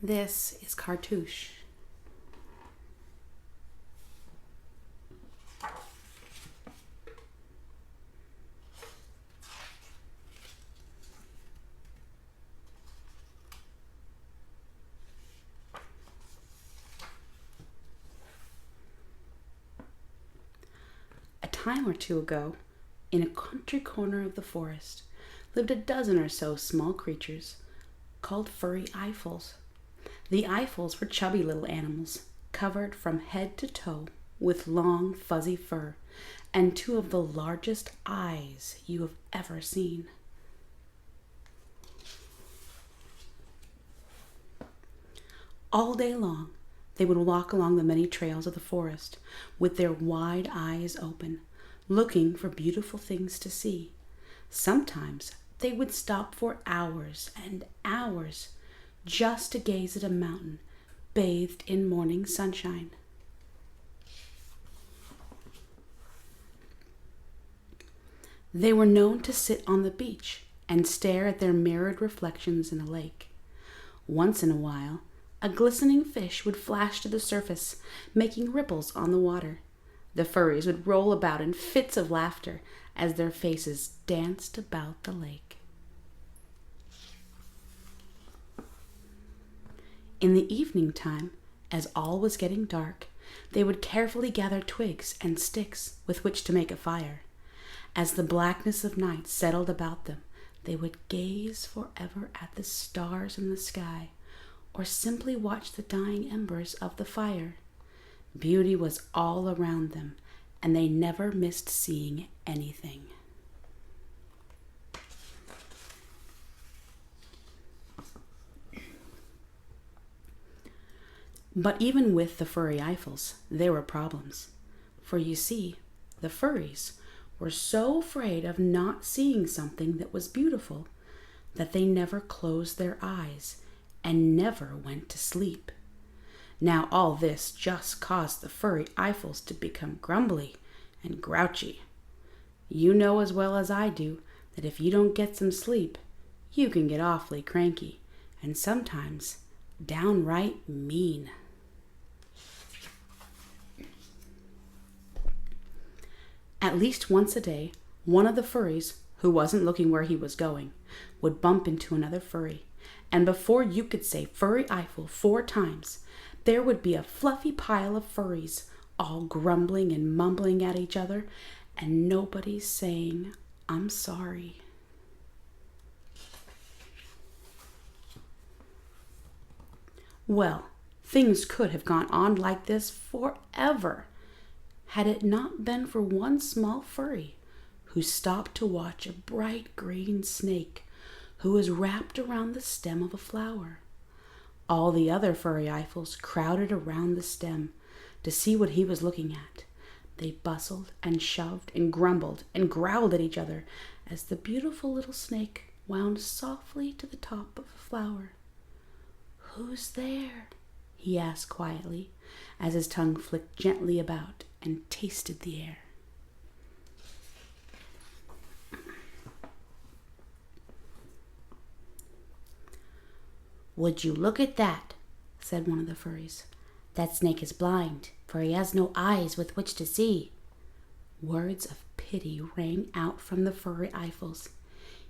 This is Kartusch. A time or two ago, in a country corner of the forest, lived a dozen or so small creatures called Furry Eyefulls. The Eyefulls were chubby little animals, covered from head to toe with long, fuzzy fur and two of the largest eyes you have ever seen. All day long, they would walk along the many trails of the forest with their wide eyes open, looking for beautiful things to see. Sometimes they would stop for hours and hours just to gaze at a mountain bathed in morning sunshine. They were known to sit on the beach and stare at their mirrored reflections in a lake. Once in a while, a glistening fish would flash to the surface, making ripples on the water. The furries would roll about in fits of laughter as their faces danced about the lake. In the evening time, as all was getting dark, they would carefully gather twigs and sticks with which to make a fire. As the blackness of night settled about them, they would gaze forever at the stars in the sky, or simply watch the dying embers of the fire. Beauty was all around them, and they never missed seeing anything. But even with the Furry Eyefulls, there were problems. For you see, the furries were so afraid of not seeing something that was beautiful that they never closed their eyes and never went to sleep. Now all this just caused the Furry Eyefulls to become grumbly and grouchy. You know as well as I do that if you don't get some sleep, you can get awfully cranky and sometimes downright mean. At least once a day, one of the furries, who wasn't looking where he was going, would bump into another furry, and before you could say Furry Eyeful 4 times, there would be a fluffy pile of furries, all grumbling and mumbling at each other, and nobody saying, "I'm sorry." Well, things could have gone on like this forever, had it not been for one small furry who stopped to watch a bright green snake who was wrapped around the stem of a flower. All the other Furry Eyefulls crowded around the stem to see what he was looking at. They bustled and shoved and grumbled and growled at each other as the beautiful little snake wound softly to the top of the flower. "Who's there?" he asked quietly, as his tongue flicked gently about and tasted the air. "Would you look at that?" said one of the furries. "That snake is blind, for he has no eyes with which to see." Words of pity rang out from the Furry Eyefulls.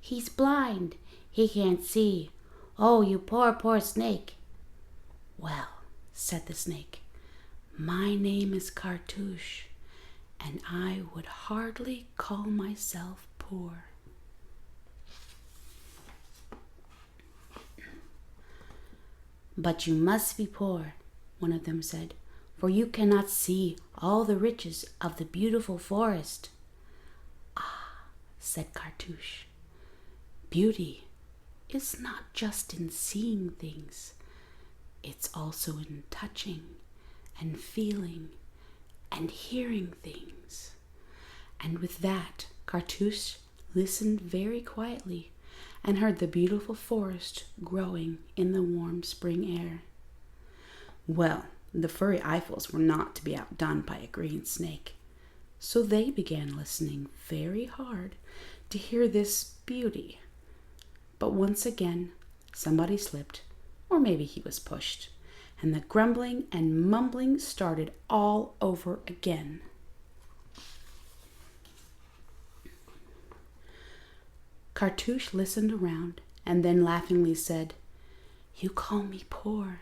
"He's blind. He can't see. Oh, you poor, poor snake." "Well," said the snake, "my name is Kartusch, and I would hardly call myself poor." "But you must be poor," one of them said, "for you cannot see all the riches of the beautiful forest." "Ah," said Kartusch, "beauty is not just in seeing things. It's also in touching and feeling and hearing things." And with that, Kartusch listened very quietly and heard the beautiful forest growing in the warm spring air. Well, The Furry Eyefulls were not to be outdone by a green snake, so they began listening very hard to hear this beauty. But once again, somebody slipped, or maybe he was pushed, and the grumbling and mumbling started all over again. Kartusch listened around and then laughingly said, "You call me poor,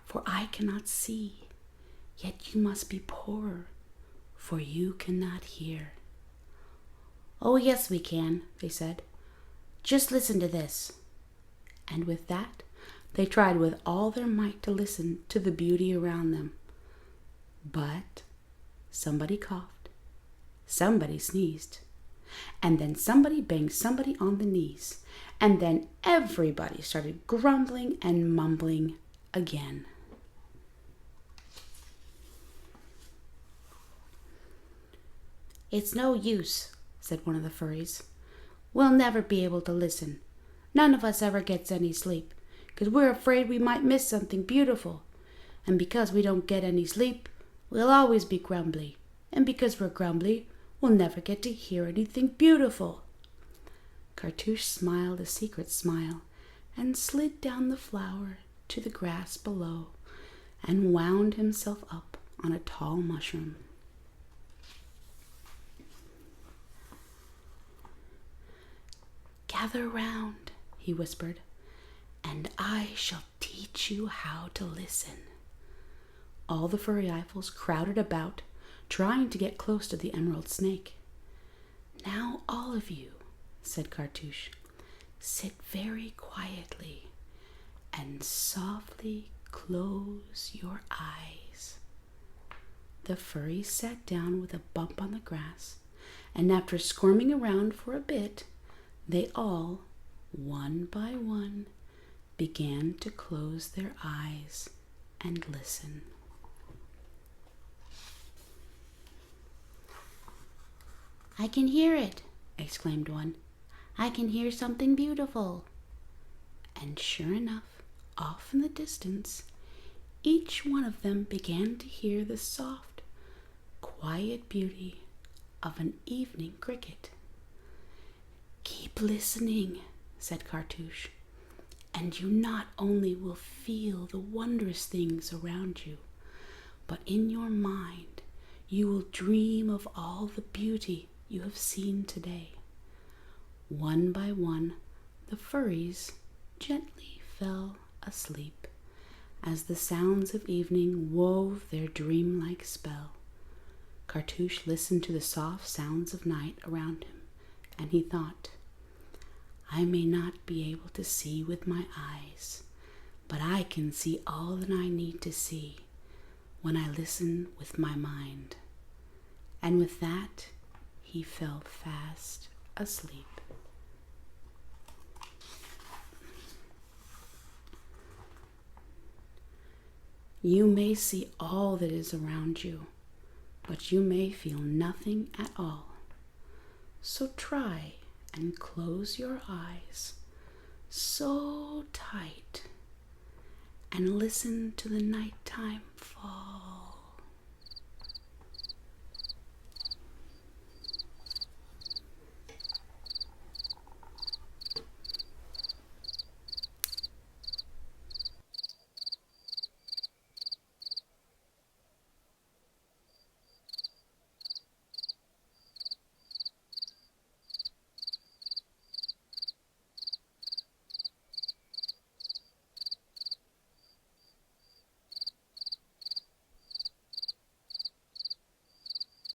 for I cannot see, yet you must be poorer, for you cannot hear." "Oh, yes, we can," they said. "Just listen to this." And with that, they tried with all their might to listen to the beauty around them. But somebody coughed, somebody sneezed, and then somebody banged somebody on the knees, and then everybody started grumbling and mumbling again. "It's no use," said one of the furries. "We'll never be able to listen. None of us ever gets any sleep, because we're afraid we might miss something beautiful. And because we don't get any sleep, we'll always be grumbly. And because we're grumbly, we'll never get to hear anything beautiful." Kartusch smiled a secret smile and slid down the flower to the grass below and wound himself up on a tall mushroom. "Gather round," he whispered, "and I shall teach you how to listen." All the Furry Eyefulls crowded about, trying to get close to the emerald snake. "Now all of you," said Kartusch, "sit very quietly and softly close your eyes." The furries sat down with a bump on the grass, and after squirming around for a bit, they all, one by one, began to close their eyes and listen. "I can hear it," exclaimed one. "I can hear something beautiful." And sure enough, off in the distance, each one of them began to hear the soft, quiet beauty of an evening cricket. "Keep listening," said Kartusch, "and you not only will feel the wondrous things around you, but in your mind you will dream of all the beauty you have seen today." One by one, the furries gently fell asleep as the sounds of evening wove their dreamlike spell. Kartusch listened to the soft sounds of night around him, and he thought, "I may not be able to see with my eyes, but I can see all that I need to see when I listen with my mind." And with that, he fell fast asleep. You may see all that is around you, but you may feel nothing at all. So try and close your eyes so tight and listen to the nighttime fall